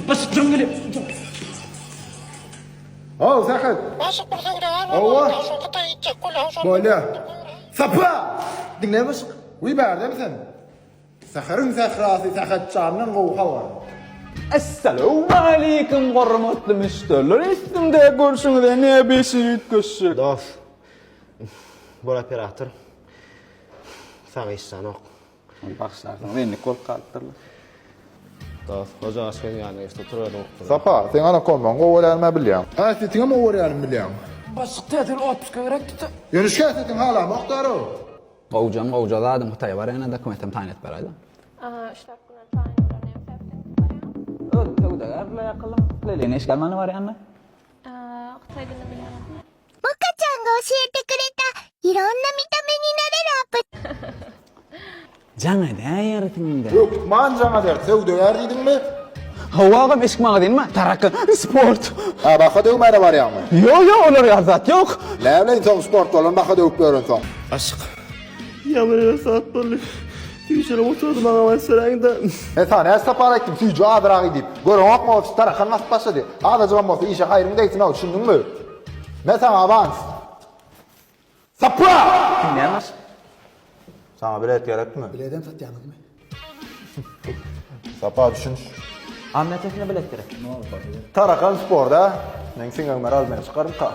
Başıklarım geliyor. Al Sakat. Allah. Böyle. Sapa. Dinle başık. Uy berde misin? Sakarın sakrası sakat çağımdan kovka var. Assalamu alaikum hormatly müşteriler. Istimde görüşüňizde ne beşik köşük. Dost. Bu operator. Sana işsan ok. Başlardan beni kol kaldırlar. Dost, hoca aşkın yani işte turada oktur. Sapa, sen ana konman kovalarma biliyorum. Ha, sen ama uğrayan biliyorum. Başık tedir otmuş gerekti. Yönüşke sen hala muhtarı. Qovcaladım Xitay var yana dokumentim tayin et berayda. İşte buna tayin olan Öde garla yaqılım. Lelene iş gelmani var yana. Xitay dilini bilmem. モカちゃんが教えてくれたいろんな見た目になれるアプリ Jaňa däýertinde. Yok, man cana der. Sen döyer dedin mi? Hawagam eşik maňa diýinme? Tarakky sport. Ha, baka dövmere var yani. Yo olar ýazat ýok. Läbleň son sport bolan baka dövüp görün son. Aşk. Yaman saat bolly. Tüýşele oturdum aga meseleňde. Sen her sapar ettim, tüycü adırağı edip. Görün okma ofis tarakan nasıl başladı? Ağdacılan ofis işe hayrını deysin o, düşündün mü? Ne sen avans? Sapra! Näme? Sana bilet gerek mi? Biledem satýanyň mı? Sapa düşün. Amnetesine bilet gerek. Tarakan sporda, men sen ömer almaya çıkarım ta.